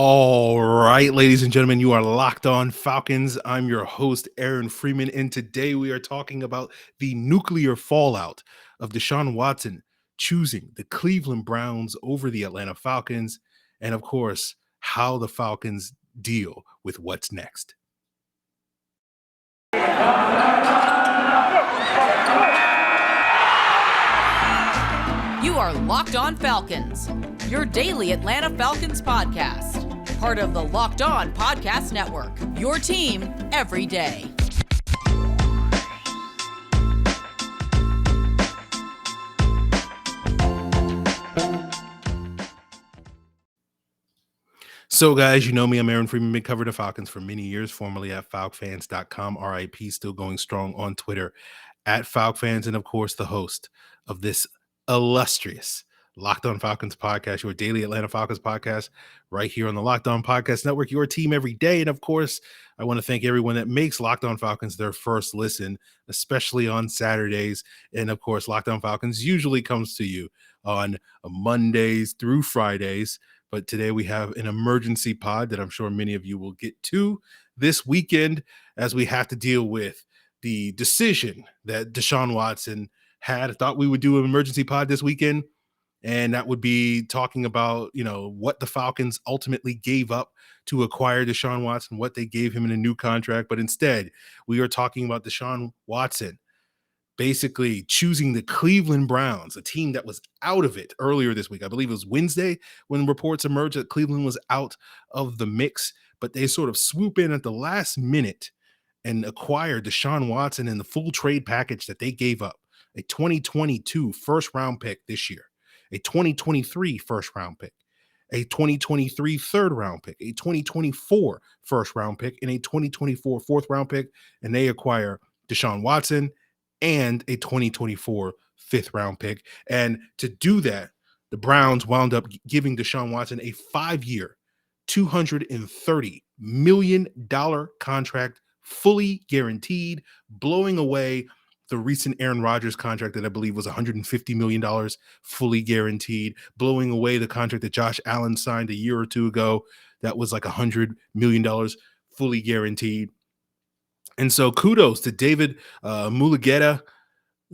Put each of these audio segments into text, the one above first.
All right, ladies and gentlemen, you are locked on Falcons. I'm your host, Aaron Freeman, and today we are talking about the nuclear fallout of Deshaun Watson choosing the Cleveland Browns over the Atlanta Falcons, and of course, how the Falcons deal with what's next. You are Locked On Falcons, your daily Atlanta Falcons podcast. Part of the Locked On Podcast Network, your team every day. So, guys, you know me. I'm Aaron Freeman. Been covering the Falcons for many years, formerly at FalcFans.com. RIP, still going strong on Twitter at FalcFans, and of course, the host of this illustrious Locked On Falcons podcast, your daily Atlanta Falcons podcast, right here on the Locked On Podcast Network, your team every day. And of course, I want to thank everyone that makes Locked On Falcons their first listen, especially on Saturdays. And of course, Locked On Falcons usually comes to you on Mondays through Fridays. But today we have an emergency pod that I'm sure many of you will get to this weekend as we have to deal with the decision that Deshaun Watson had. I thought we would do an emergency pod this weekend, and that would be talking about, what the Falcons ultimately gave up to acquire Deshaun Watson, what they gave him in a new contract. But instead, we are talking about Deshaun Watson basically choosing the Cleveland Browns, a team that was out of it earlier this week. I believe it was Wednesday when reports emerged that Cleveland was out of the mix, but they sort of swoop in at the last minute and acquire Deshaun Watson in the full trade package that they gave up: a 2022 first round pick this year, a 2023 first round pick, a 2023 third round pick, a 2024 first round pick, and a 2024 fourth round pick. And they acquire Deshaun Watson and a 2024 fifth round pick. And to do that, the Browns wound up giving Deshaun Watson a 5-year, $230 million contract, fully guaranteed, blowing away the recent Aaron Rodgers contract that I believe was $150 million, fully guaranteed, blowing away the contract that Josh Allen signed a year or two ago that was like $100 million, fully guaranteed. And so kudos to David Mulugeta,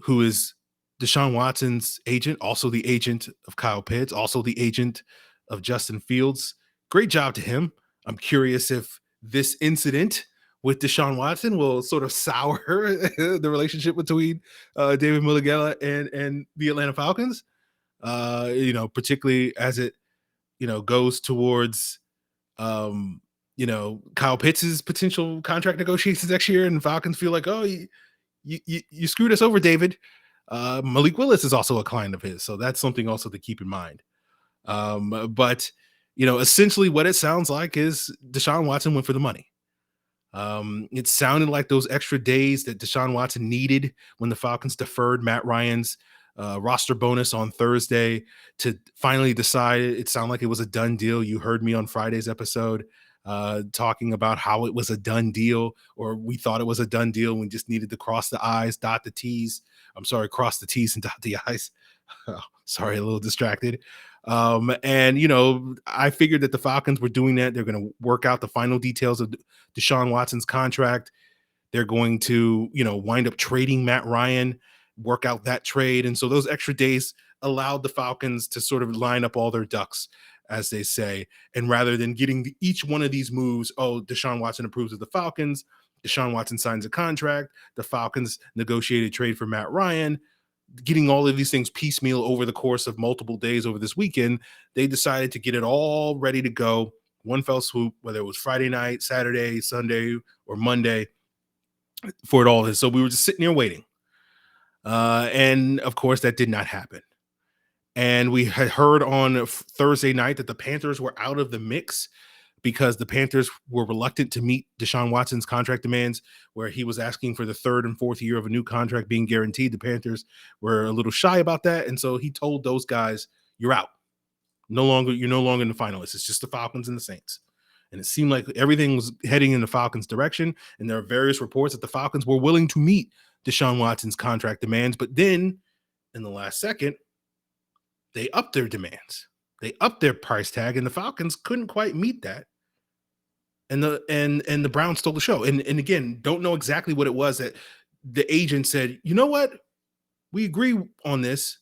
who is Deshaun Watson's agent, also the agent of Kyle Pitts, also the agent of Justin Fields. Great job to him. I'm curious if this incident with Deshaun Watson will sort of sour the relationship between David Mulugeta and the Atlanta Falcons, particularly as it, goes towards Kyle Pitts' potential contract negotiations next year, and Falcons feel like, oh, you screwed us over, David. Malik Willis is also a client of his, so that's something also to keep in mind. But essentially what it sounds like is Deshaun Watson went for the money. It sounded like those extra days that Deshaun Watson needed when the Falcons deferred Matt Ryan's roster bonus on Thursday to finally decide. It sounded like it was a done deal. You heard me on Friday's episode talking about how it was a done deal, or we thought it was a done deal. We just needed to cross the I's, dot the T's. Cross the T's and dot the I's. Sorry, a little distracted. I figured that the Falcons were doing that. They're going to work out the final details of Deshaun Watson's contract. They're going to, wind up trading Matt Ryan, work out that trade. And so those extra days allowed the Falcons to sort of line up all their ducks, as they say. And rather than getting each one of these moves, Deshaun Watson approves of the Falcons, Deshaun Watson signs a contract, the Falcons negotiated trade for Matt Ryan, getting all of these things piecemeal over the course of multiple days over this weekend, they decided to get it all ready to go, one fell swoop, whether it was Friday night, Saturday, Sunday, or Monday, for it all. So we were just sitting here waiting. And of course, that did not happen. And we had heard on Thursday night that the Panthers were out of the mix because the Panthers were reluctant to meet Deshaun Watson's contract demands, where he was asking for the third and fourth year of a new contract being guaranteed. The Panthers were a little shy about that. And so he told those guys, you're out. You're no longer in the finalists. It's just the Falcons and the Saints. And it seemed like everything was heading in the Falcons' direction. And there are various reports that the Falcons were willing to meet Deshaun Watson's contract demands. But then in the last second, they upped their demands. They upped their price tag, and the Falcons couldn't quite meet that. And the Browns stole the show. And again, don't know exactly what it was that the agent said, you know what? We agree on this.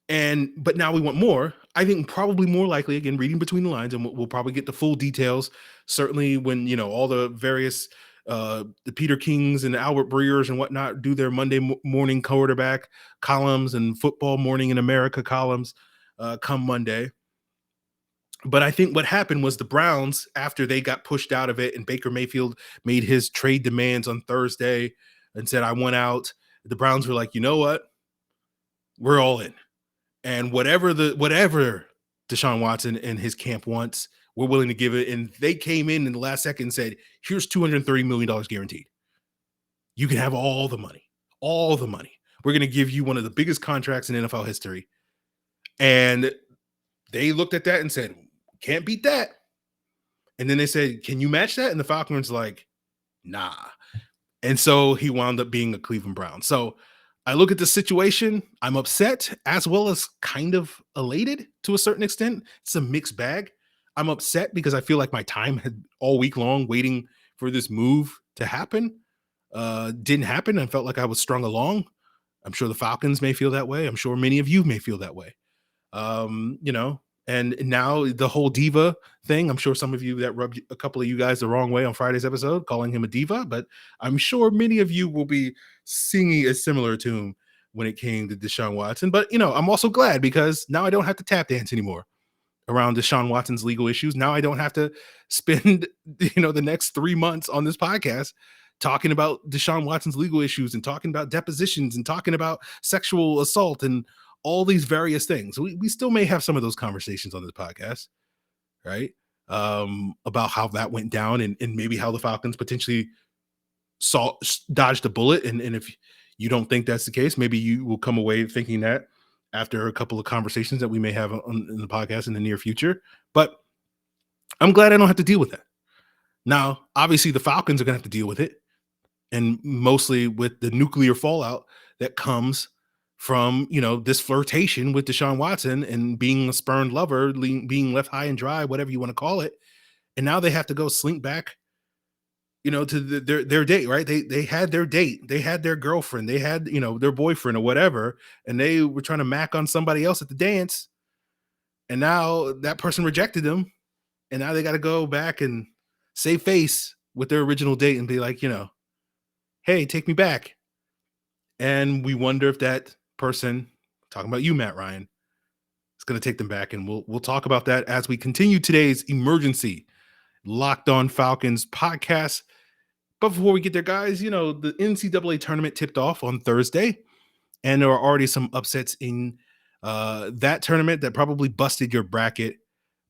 But now we want more. I think probably more likely, again, reading between the lines, and we'll probably get the full details. Certainly when, all the various the Peter Kings and the Albert Breers and whatnot do their Monday morning quarterback columns and Football Morning in America columns come Monday. But I think what happened was the Browns, after they got pushed out of it and Baker Mayfield made his trade demands on Thursday and said, I want out, the Browns were like, you know what? We're all in. And whatever Deshaun Watson and his camp wants, we're willing to give it. And they came in the last second and said, here's $230 million guaranteed. You can have all the money. We're going to give you one of the biggest contracts in NFL history. And they looked at that and said, can't beat that. And then they said, can you match that? And the Falcons like, nah. And so he wound up being a Cleveland Brown. So I look at the situation, I'm upset as well as kind of elated to a certain extent. It's a mixed bag. I'm upset because I feel like my time had all week long waiting for this move to happen. Didn't happen. I felt like I was strung along. I'm sure the Falcons may feel that way. I'm sure many of you may feel that way. And now the whole diva thing, I'm sure some of you that rubbed a couple of you guys the wrong way on Friday's episode, calling him a diva, but I'm sure many of you will be singing a similar tune when it came to Deshaun Watson. But, I'm also glad because now I don't have to tap dance anymore around Deshaun Watson's legal issues. Now I don't have to spend, the next 3 months on this podcast talking about Deshaun Watson's legal issues and talking about depositions and talking about sexual assault and all these various things. We still may have some of those conversations on this podcast, right? About how that went down and maybe how the Falcons potentially dodged a bullet. And if you don't think that's the case, maybe you will come away thinking that after a couple of conversations that we may have in the podcast in the near future. But I'm glad I don't have to deal with that. Now, obviously, the Falcons are going to have to deal with it, and mostly with the nuclear fallout that comes from, this flirtation with Deshaun Watson and being a spurned lover, being left high and dry, whatever you want to call it. And now they have to go slink back, to their date, right? They had their date, they had their girlfriend, they had, their boyfriend or whatever, and they were trying to mac on somebody else at the dance. And now that person rejected them. And now they got to go back and save face with their original date and be like, hey, take me back. And we wonder if that person, talking about you, Matt Ryan, is going to take them back. And we'll talk about that as we continue today's emergency Locked On Falcons podcast. But before we get there, guys, the NCAA tournament tipped off on Thursday, and there are already some upsets in that tournament that probably busted your bracket.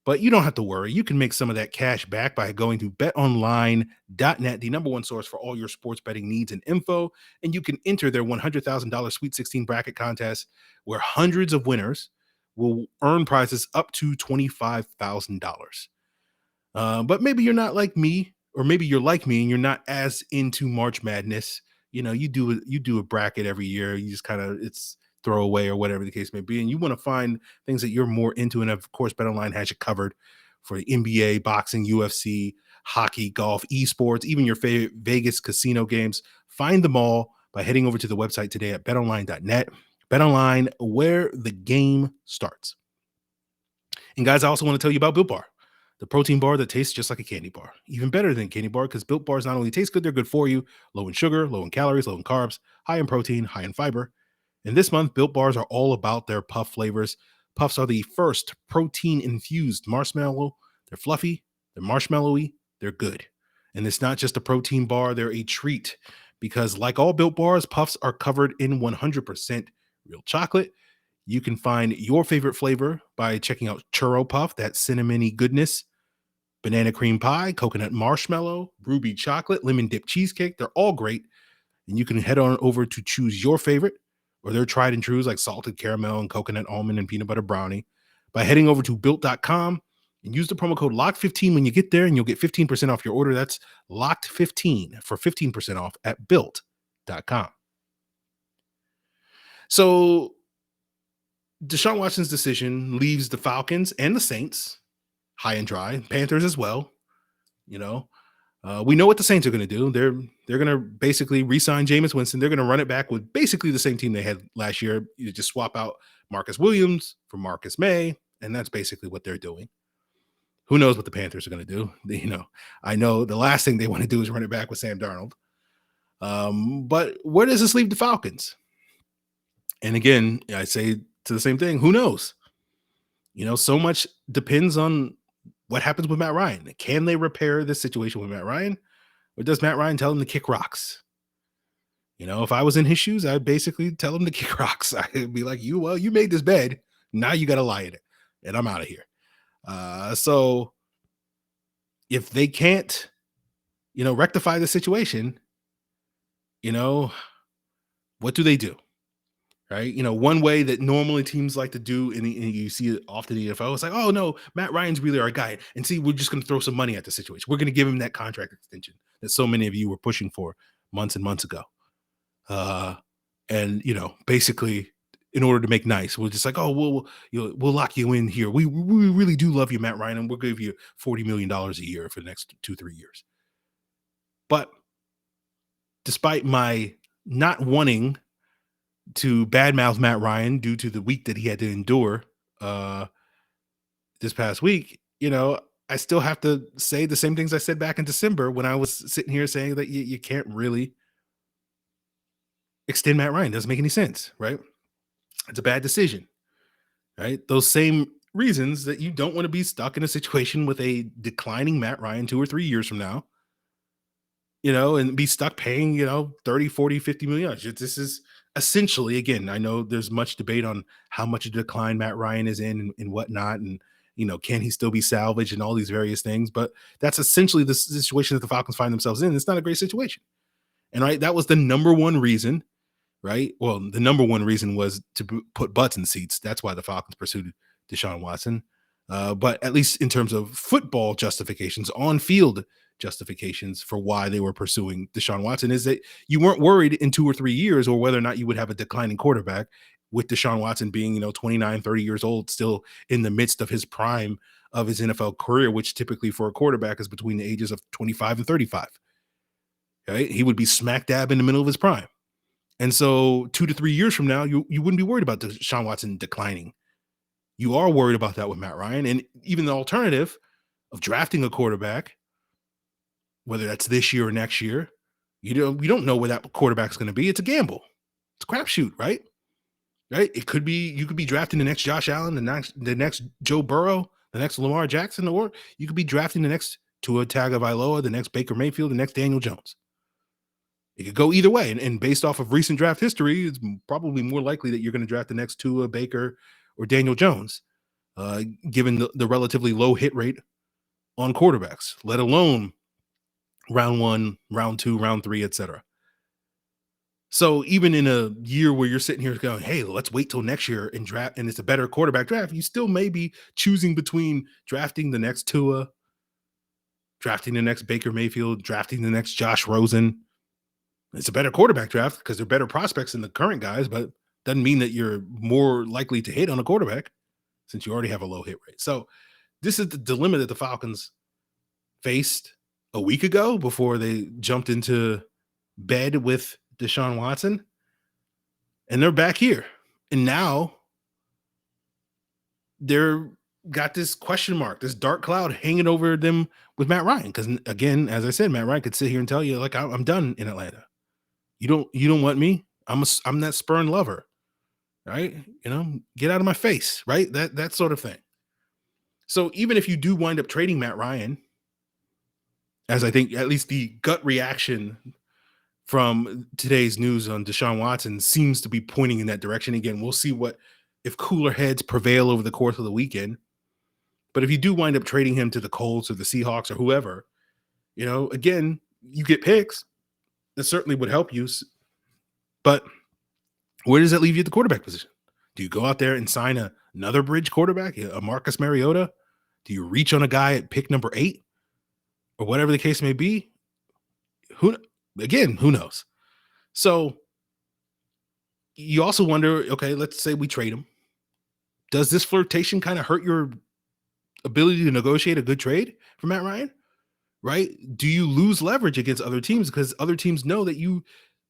But you don't have to worry. You can make some of that cash back by going to betonline.net, the number one source for all your sports betting needs and info. And you can enter their $100,000 Sweet 16 bracket contest where hundreds of winners will earn prizes up to $25,000. But maybe you're not like me, or maybe you're like me and you're not as into March Madness. You do a bracket every year. You just kind of, it's throwaway or whatever the case may be, and you want to find things that you're more into. And of course, BetOnline has you covered for the NBA, boxing, UFC, hockey, golf, esports, even your favorite Vegas casino games. Find them all by heading over to the website today at betonline.net. BetOnline, where the game starts. And guys, I also want to tell you about Built Bar, the protein bar that tastes just like a candy bar. Even better than a candy bar, because Built Bars not only taste good, they're good for you. Low in sugar, low in calories, low in carbs, high in protein, high in fiber. And this month, Built Bars are all about their puff flavors. Puffs are the first protein-infused marshmallow. They're fluffy, they're marshmallowy, they're good. And it's not just a protein bar, they're a treat. Because like all Built Bars, Puffs are covered in 100% real chocolate. You can find your favorite flavor by checking out Churro Puff, that cinnamony goodness, banana cream pie, coconut marshmallow, ruby chocolate, lemon dip cheesecake. They're all great. And you can head on over to choose your favorite, or their tried and trues like salted caramel and coconut almond and peanut butter brownie, by heading over to built.com and use the promo code LOCKED15 when you get there, and you'll get 15% off your order. That's LOCKED15 for 15% off at built.com. So Deshaun Watson's decision leaves the Falcons and the Saints high and dry, Panthers as well. You know, we know what the Saints are going to do. They're going to basically re-sign Jameis Winston. They're going to run it back with basically the same team they had last year. You just swap out Marcus Williams for Marcus May, and that's basically what they're doing. Who knows what the Panthers are going to do? I know the last thing they want to do is run it back with Sam Darnold. But where does this leave the Falcons? And again, I say to the same thing. Who knows? So much depends on what happens with Matt Ryan. Can they repair this situation with Matt Ryan? Or does Matt Ryan tell him to kick rocks? If I was in his shoes, I'd basically tell him to kick rocks. I'd be like, you made this bed. Now you got to lie in it. And I'm out of here. So if they can't, rectify the situation, what do they do? Right. One way that normally teams like to do, and you see it often in the NFL, it's like, oh no, Matt Ryan's really our guy. And see, we're just going to throw some money at the situation. We're going to give him that contract extension that so many of you were pushing for months and months ago. And basically, in order to make nice, we're just like, oh, we'll lock you in here. We really do love you, Matt Ryan, and we'll give you $40 million a year for the next 2-3 years. But despite my not wanting to badmouth Matt Ryan due to the week that he had to endure this past week, I still have to say the same things I said back in December when I was sitting here saying that you can't really extend Matt Ryan. Doesn't make any sense, right? It's a bad decision, right? Those same reasons that you don't want to be stuck in a situation with a declining Matt Ryan 2 or 3 years from now, and be stuck paying, 30, 40, 50 million. This is essentially, again, I know there's much debate on how much a decline Matt Ryan is in and whatnot. And, can he still be salvaged and all these various things? But that's essentially the situation that the Falcons find themselves in. It's not a great situation. And right, that was the number one reason, right? Well, the number one reason was to put butts in seats. That's why the Falcons pursued Deshaun Watson. But at least in terms of football justifications, on-field justifications for why they were pursuing Deshaun Watson, is that you weren't worried in 2 or 3 years or whether or not you would have a declining quarterback, with Deshaun Watson being, 29, 30 years old, still in the midst of his prime of his NFL career, which typically for a quarterback is between the ages of 25 and 35. Right? He would be smack dab in the middle of his prime. And so 2 to 3 years from now, you wouldn't be worried about Deshaun Watson declining. You are worried about that with Matt Ryan. And even the alternative of drafting a quarterback, whether that's this year or next year, you don't know where that quarterback's going to be. It's a gamble. It's a crapshoot, right? Right? It could be, you could be drafting the next Josh Allen, the next Joe Burrow, the next Lamar Jackson, or you could be drafting the next Tua Tagovailoa, the next Baker Mayfield, the next Daniel Jones. It could go either way. And based off of recent draft history, it's probably more likely that you're going to draft the next Tua, Baker, or Daniel Jones, given the relatively low hit rate on quarterbacks, let alone round 1, round 2, round 3, etc. So even in a year where you're sitting here going, hey, let's wait till next year and draft, and it's a better quarterback draft, you still may be choosing between drafting the next Tua, drafting the next Baker Mayfield, drafting the next Josh Rosen. It's a better quarterback draft because they're better prospects than the current guys, but doesn't mean that you're more likely to hit on a quarterback since you already have a low hit rate. So this is the dilemma that the Falcons faced a week ago before they jumped into bed with Deshaun Watson. And they're back here. And now they're got this question mark, this dark cloud hanging over them with Matt Ryan. Because again, as I said, Matt Ryan could sit here and tell you, like, I'm done in Atlanta. You don't want me. I'm that Spurn lover, right? Get out of my face, right? That sort of thing. So even if you do wind up trading Matt Ryan, as I think at least the gut reaction from today's news on Deshaun Watson seems to be pointing in that direction. Again, we'll see if cooler heads prevail over the course of the weekend. But if you do wind up trading him to the Colts or the Seahawks or whoever, again, you get picks. That certainly would help you. But where does that leave you at the quarterback position? Do you go out there and sign another bridge quarterback, a Marcus Mariota? Do you reach on a guy at pick number 8 or whatever the case may be? Who knows? So you also wonder, okay, let's say we trade him. Does this flirtation kind of hurt your ability to negotiate a good trade for Matt Ryan? Right? Do you lose leverage against other teams because other teams know that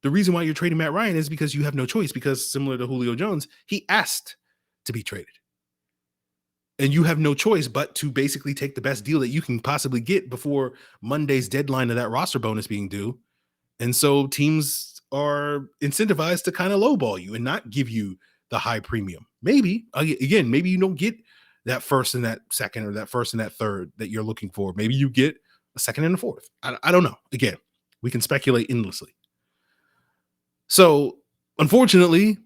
the reason why you're trading Matt Ryan is because you have no choice, because similar to Julio Jones, he asked to be traded. And you have no choice but to basically take the best deal that you can possibly get before Monday's deadline of that roster bonus being due. And so teams are incentivized to kind of lowball you and not give you the high premium. Maybe, again, maybe you don't get that first and that second, or that first and that third that you're looking for. Maybe you get a second and a fourth. I don't know. Again, we can speculate endlessly. So, unfortunately,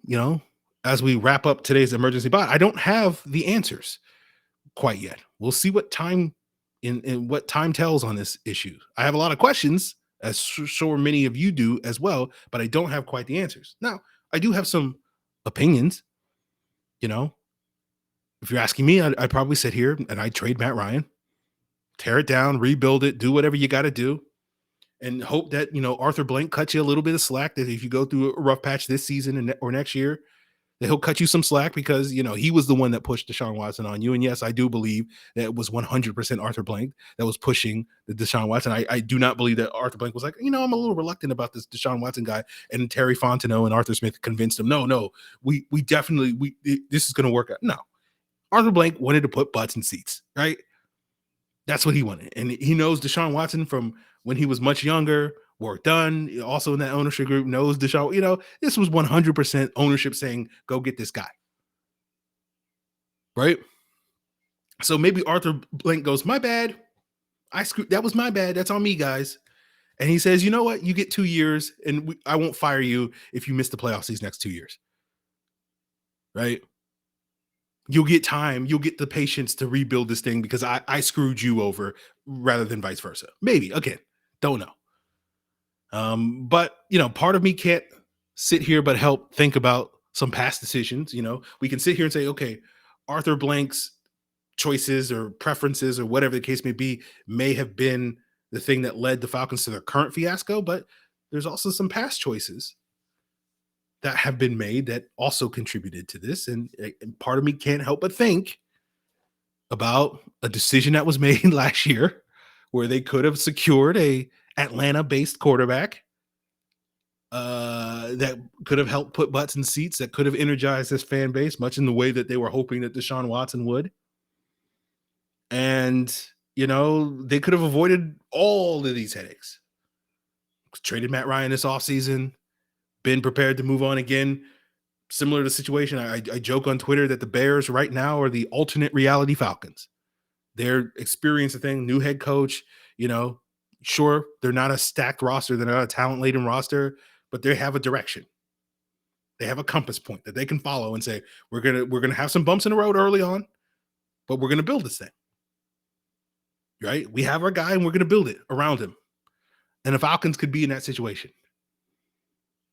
as we wrap up today's emergency pod, I don't have the answers quite yet. We'll see what time in what time tells on this issue. I have a lot of questions, as sure many of you do as well, but I don't have quite the answers. Now, I do have some opinions. If you're asking me, I'd probably sit here and I'd trade Matt Ryan, tear it down, rebuild it, do whatever you got to do, and hope that, Arthur Blank cuts you a little bit of slack, that if you go through a rough patch this season or next year, that he'll cut you some slack, because, he was the one that pushed Deshaun Watson on you. And yes, I do believe that it was 100% Arthur Blank that was pushing the Deshaun Watson. I do not believe that Arthur Blank was like, I'm a little reluctant about this Deshaun Watson guy, and Terry Fontenot and Arthur Smith convinced him, no, we definitely, this is going to work out. No, Arthur Blank wanted to put butts in seats, right? That's what he wanted. And he knows Deshaun Watson from when he was much younger, work done, also in that ownership group, knows Deshaun, this was 100% ownership saying, go get this guy. Right? So maybe Arthur Blank goes, my bad. That was my bad. That's on me, guys. And he says, you know what? You get 2 years, and I won't fire you if you miss the playoffs these next 2 years. Right? You'll get time. You'll get the patience to rebuild this thing because I screwed you over, rather than vice versa. Maybe. Again, don't know. But part of me can't sit here but help think about some past decisions. We can sit here and say, okay, Arthur Blank's choices or preferences or whatever the case may have been the thing that led the Falcons to their current fiasco, but there's also some past choices that have been made that also contributed to this. And part of me can't help but think about a decision that was made last year where they could have secured a Atlanta-based quarterback that could have helped put butts in seats, that could have energized this fan base, much in the way that they were hoping that Deshaun Watson would. And, they could have avoided all of these headaches. Traded Matt Ryan this offseason, been prepared to move on again. Similar to the situation, I joke on Twitter that the Bears right now are the alternate reality Falcons. They're experiencing a thing, new head coach, sure, they're not a stacked roster, they're not a talent-laden roster, but they have a direction. They have a compass point that they can follow and say, we're gonna have some bumps in the road early on, but we're gonna build this thing. Right? We have our guy and we're gonna build it around him. And the Falcons could be in that situation.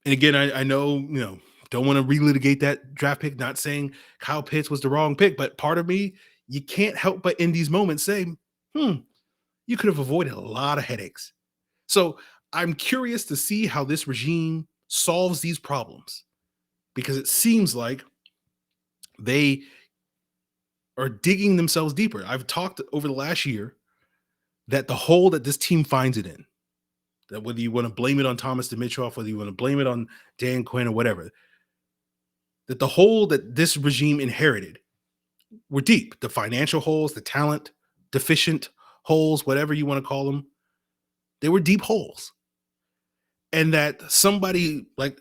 And again, I know, don't want to relitigate that draft pick, not saying Kyle Pitts was the wrong pick, but part of me, you can't help but in these moments say, you could have avoided a lot of headaches. So I'm curious to see how this regime solves these problems, because it seems like they are digging themselves deeper. I've talked over the last year that the hole that this team finds it in, that whether you want to blame it on Thomas Dimitroff, whether you want to blame it on Dan Quinn or whatever, that the hole that this regime inherited were deep. The financial holes, the talent deficient holes, whatever you want to call them, they were deep holes. And that somebody like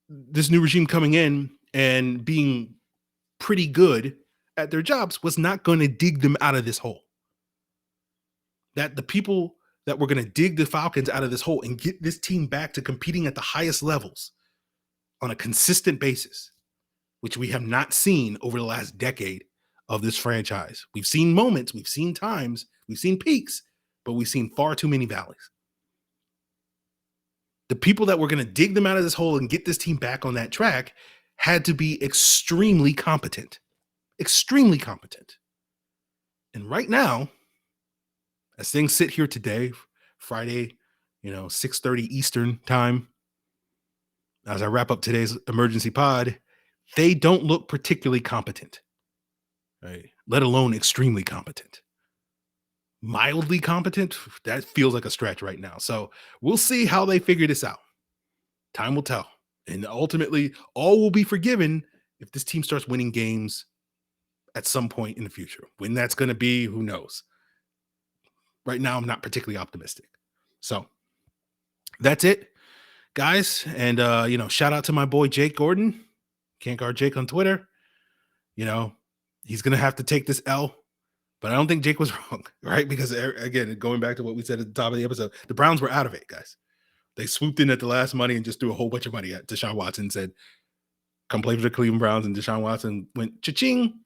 this new regime coming in and being pretty good at their jobs was not going to dig them out of this hole. That the people that were going to dig the Falcons out of this hole and get this team back to competing at the highest levels on a consistent basis, which we have not seen over the last decade of this franchise. We've seen moments, we've seen times, we've seen peaks, but we've seen far too many valleys. The people that were going to dig them out of this hole and get this team back on that track had to be extremely competent. Extremely competent. And right now, as things sit here today, Friday, 6:30 Eastern time, as I wrap up today's emergency pod, they don't look particularly competent. right? Let alone extremely competent. Mildly competent, that feels like a stretch right now. So we'll see how they figure this out. Time will tell. And ultimately, all will be forgiven if this team starts winning games at some point in the future. When that's going to be, who knows? Right now, I'm not particularly optimistic. So that's it, guys. And, shout out to my boy, Jake Gordon. Can't guard Jake on Twitter. He's going to have to take this L. But I don't think Jake was wrong, right? Because, again, going back to what we said at the top of the episode, the Browns were out of it, guys. They swooped in at the last money and just threw a whole bunch of money at Deshaun Watson and said, come play for the Cleveland Browns. And Deshaun Watson went cha-ching,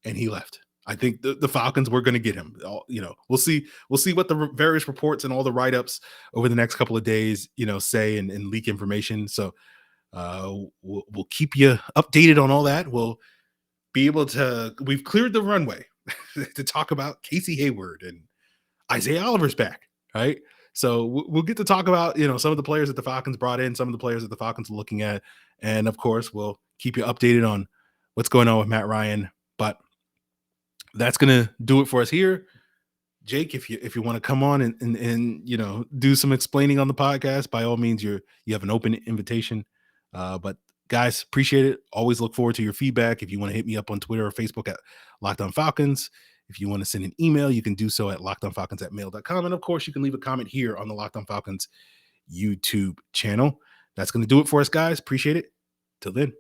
and he left. I think the Falcons were going to get him. We'll see what the various reports and all the write-ups over the next couple of days, say and leak information. So we'll keep you updated on all that. We'll be able to, we've cleared the runway to talk about Casey Hayward and Isaiah Oliver's back, right? So we'll get to talk about, some of the players that the Falcons brought in, some of the players that the Falcons are looking at. And of course, we'll keep you updated on what's going on with Matt Ryan. But that's going to do it for us here. Jake, if you want to come on and do some explaining on the podcast, by all means, you have an open invitation. But guys, appreciate it. Always look forward to your feedback. If you want to hit me up on Twitter or Facebook at Locked On Falcons. If you want to send an email, you can do so at lockedonfalcons@mail.com. And of course, you can leave a comment here on the Locked On Falcons YouTube channel. That's going to do it for us, guys. Appreciate it. Till then.